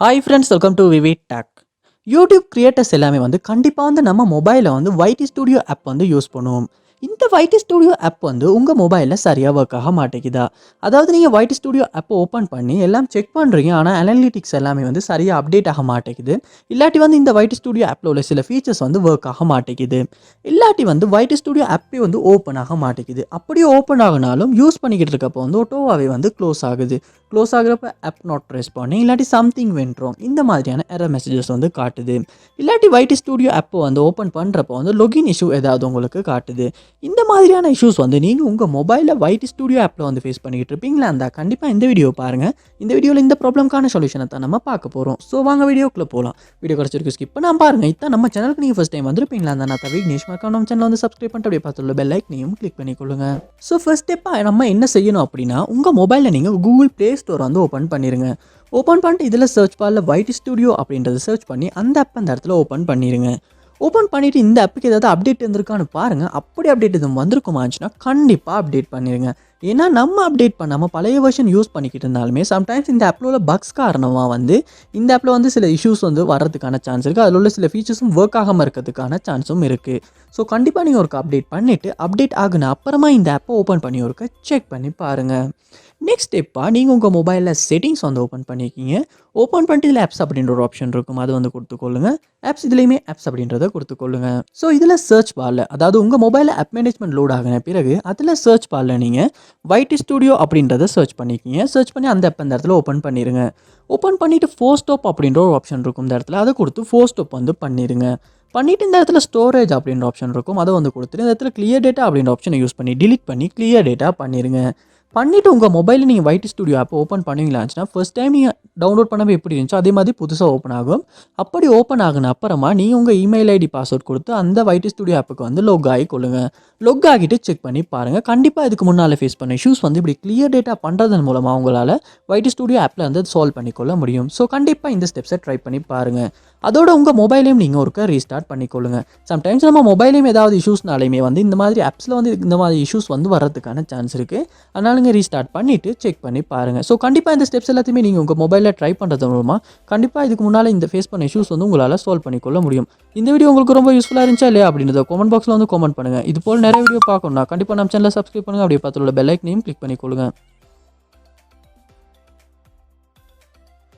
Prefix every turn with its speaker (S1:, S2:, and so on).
S1: Hi friends, welcome to VividTech. YouTube creators எல்லாமே வந்து கண்டிப்பாக வந்து நம்ம மொபைலில் வந்து வைடி ஸ்டுடியோ ஆப் வந்து யூஸ் பண்ணுவோம். இந்த வைடி ஸ்டுடியோ ஆப் வந்து உங்கள் மொபைலில் சரியாக ஒர்க் ஆக மாட்டேங்குதா? அதாவது நீங்கள் வைடி ஸ்டுடியோ ஆப்பை ஓப்பன் பண்ணி எல்லாம் செக் பண்ணுறீங்க, ஆனால் அனலிட்டிக்ஸ் எல்லாமே வந்து சரியாக அப்டேட் ஆக மாட்டேங்குது. இல்லாட்டி வந்து இந்த வைடி ஸ்டுடியோ ஆப்பில் உள்ள சில ஃபீச்சர்ஸ் வந்து ஒர்க் ஆக மாட்டேங்குது. இல்லாட்டி வந்து வைடி ஸ்டுடியோ ஆப்பே வந்து ஓப்பன் ஆக மாட்டேங்குது. அப்படியே ஓப்பன் ஆகினாலும் யூஸ் பண்ணிக்கிட்டு இருக்கப்போ வந்து ஆட்டோவாகவே வந்து க்ளோஸ் ஆகுது. க்ளோஸ் ஆகிறப்ப ஆப் நாட் ரெஸ்பாண்டிங் இல்லாட்டி சம்திங் வென்ட் ராங் இந்த மாதிரியான எரர் மெசேஜஸ் வந்து காட்டுது. இல்லாட்டி வைடி ஸ்டுடியோ ஆப்பை வந்து ஓப்பன் பண்ணுறப்போ வந்து லொகின் இஷ்யூ ஏதாவது உங்களுக்கு காட்டுது. இந்த மாதிரியான இஷ்யூஸ் வந்து நீங்கள் உங்கள் மொபைலில் வைடி ஸ்டுடியோ ஆப்பில் வந்து ஃபேஸ் பண்ணிக்கிட்டு இருப்பீங்களா இருந்தால் கண்டிப்பாக இந்த வீடியோ பாருங்கள். இந்த வீடியோவில் இந்த ப்ராப்ளம்கான சொல்யூஷனை தான் நம்ம பார்க்க போகிறோம். ஸோ வாங்க வீடியோக்குள்ளே போகலாம். வீடியோ கிடச்சிருக்கு ஸ்கிப் பண்ணாமல் பாருங்கள். இதான் நம்ம சேனலுக்கு நீங்கள் ஃபஸ்ட் டைம் வந்துருப்பீங்களா இருந்தால் நான் விக்னேஷ் மறக்காம நம்ம சேனல் வந்து சப்ஸ்கிரைப் பண்ணிட்டு அப்படியே பார்த்துள்ள பெல் ஐக்கனையும் கிளிக் பண்ணிக்கொள்ளுங்க. ஸோ ஃபர்ஸ்ட் ஸ்டெப்பாக நம்ம என்ன செய்யணும் அப்படின்னா உங்கள் மொபைலில் நீங்கள் கூகுள் ப்ளே ஸ்டோர் வந்து ஓப்பன் பண்ணிடுங்க. ஓப்பன் பண்ணிட்டு இதில் சர்ச் பாரில் வைடி ஸ்டுடியோ அப்படின்றத சர்ச் பண்ணி அந்த ஆப் அந்த இடத்துல ஓப்பன் பண்ணிடுங்க. ஓப்பன் பண்ணிவிட்டு இந்த ஆப்புக்கு ஏதாவது அப்டேட் இருந்திருக்கான்னு பாருங்கள். அப்படி அப்டேட் எதுவும் வந்திருக்குமாச்சுன்னா கண்டிப்பாக அப்டேட் பண்ணிடுங்க. ஏன்னா நம்ம அப்டேட் பண்ணாமல் பழைய வெர்ஷன் யூஸ் பண்ணிக்கிட்டு இருந்தாலுமே சம்டைம்ஸ் இந்த ஆப்பில் உள்ள பக்ஸ் காரணமாக வந்து இந்த ஆப்பில் வந்து சில இஷ்யூஸ் வந்து வரதுக்கான சான்ஸ் இருக்குது. அதில் உள்ள சில ஃபீச்சர்ஸும் ஒர்க் ஆகாமல் இருக்கிறதுக்கான சான்ஸும் இருக்குது. ஸோ கண்டிப்பாக நீங்கள் ஒரு அப்டேட் பண்ணிவிட்டு அப்டேட் ஆகுன அப்புறமா இந்த ஆப்பை ஓப்பன் பண்ணி ஒரு செக் பண்ணி பாருங்கள். நெக்ஸ்ட் ஸ்டெப்பாக நீங்கள் உங்கள் மொபைலில் செட்டிங்ஸ் வந்து ஓப்பன் பண்ணிக்கிங்க. ஓப்பன் பண்ணிட்டு இதில் ஆப்ஸ் அப்படின்ற ஒரு ஆப்ஷன் இருக்கும், அது வந்து கொடுத்துக்கொள்ளுங்க. ஆப்ஸ் இதுலேயுமே ஆப்ஸ் அப்படின்றத கொடுத்துக்கொள்ளுங்க. ஸோ இதில் சர்ச் பாரில் அதாவது உங்கள் மொபைலில் ஆப் மேனேஜ்மெண்ட் லோட் ஆகின பிறகு அதில் சர்ச் பாரில் நீங்கள் வைடி ஸ்டுடியோ அப்படின்றத சர்ச் பண்ணிக்கிங்க. சர்ச் பண்ணி அந்த ஆப் அந்த இடத்துல ஓப்பன் பண்ணிடுங்க. ஓப்பன் பண்ணிவிட்டு ஃபோர் ஸ்டாப் அப்படின்ற ஒரு ஆப்ஷன் இருக்கும் இந்த இடத்துல, அதை கொடுத்து ஃபோர் ஸ்டாப் வந்து பண்ணிடுங்க. பண்ணிவிட்டு இந்த இடத்துல ஸ்டோரேஜ் அப்படின்ற ஆப்ஷன் இருக்கும், அதை வந்து கொடுத்துட்டு இந்த இடத்துல கிளியர் டேட்டா அப்படின்ற ஆப்ஷனை யூஸ் பண்ணி டிலீட் பண்ணி கிளியர் டேட்டா பண்ணிடுங்க. பண்ணிவிட்டு உங்கள் மொபைலில் நீங்கள் வைடி ஸ்டுடியோ ஆப் ஓப்பன் பண்ணுவீங்களாச்சுன்னா ஃபர்ஸ்ட் டைம் நீங்கள் டவுன்லோட் பண்ணவே எப்படி இருந்துச்சோ அதே மாதிரி புதுசாக ஓப்பன் ஆகும். அப்படி ஓப்பன் ஆகுன அப்புறமா நீங்கள் உங்கள் இமெயில் ஐடி பாஸ்வேர்ட் கொடுத்து அந்த வைடி ஸ்டுடியோ ஆப்புக்கு வந்து லொக் ஆகிக்கொள்ளுங்க. லொக் ஆகிட்டு செக் பண்ணி பாருங்கள். கண்டிப்பாக இதுக்கு முன்னால் ஃபேஸ் பண்ண இஷ்யூஸ் வந்து இப்படி கிளியர் டேட்டா பண்ணுறதன் மூலமாக உங்களால் வைடி ஸ்டுடியோ ஆப்பில் வந்து சால்வ் பண்ணிக்கொள்ள முடியும். ஸோ கண்டிப்பாக இந்த ஸ்டெப்ஸை ட்ரை பண்ணி பாருங்கள். அதோட உங்கள் மொபைலையும் நீங்கள் ஒருக்க ரீஸ்டார்ட் பண்ணிக்கொள்ளுங்க. சம்டைம்ஸ் நம்ம மொபைலையும் ஏதாவது இஷ்யூஸ்னாலையுமே வந்து இந்த மாதிரி ஆப்ஸில் வந்து இந்த மாதிரி இஷ்யூஸ் வந்து வரதுக்கான சான்ஸ் இருக்குது. அதனால் நீங்கள் ரீஸ்டார்ட் பண்ணிவிட்டு செக் பண்ணி பாருங்கள். ஸோ கண்டிப்பாக இந்த ஸ்டெப்ஸ் எல்லாத்தையுமே நீங்கள் உங்கள் மொபைலில் ட்ரை பண்ணுறது மூலமாக கண்டிப்பாக இதுக்கு முன்னால் இந்த ஃபேஸ் பண்ண இஷ்யூஸ் வந்து உங்களால் சால்வ் பண்ணிக்கொள்ள முடியும். இந்த வீடியோ உங்களுக்கு ரொம்ப யூஸ்ஃபுல்லாக இருந்துச்சா இல்லையா அப்படின்றத கமெண்ட் பாக்ஸில் வந்து கமெண்ட் பண்ணுங்கள். இது போல் நிறைய வீடியோ பார்க்கணும்னா கண்டிப்பாக நம்ம சேனலை சப்ஸ்கிரைப் பண்ணுங்கள். அப்படியே பார்த்துள்ள பெல் ஐக்கனையும் கிளிக் பண்ணிக்கொள்ளுங்க.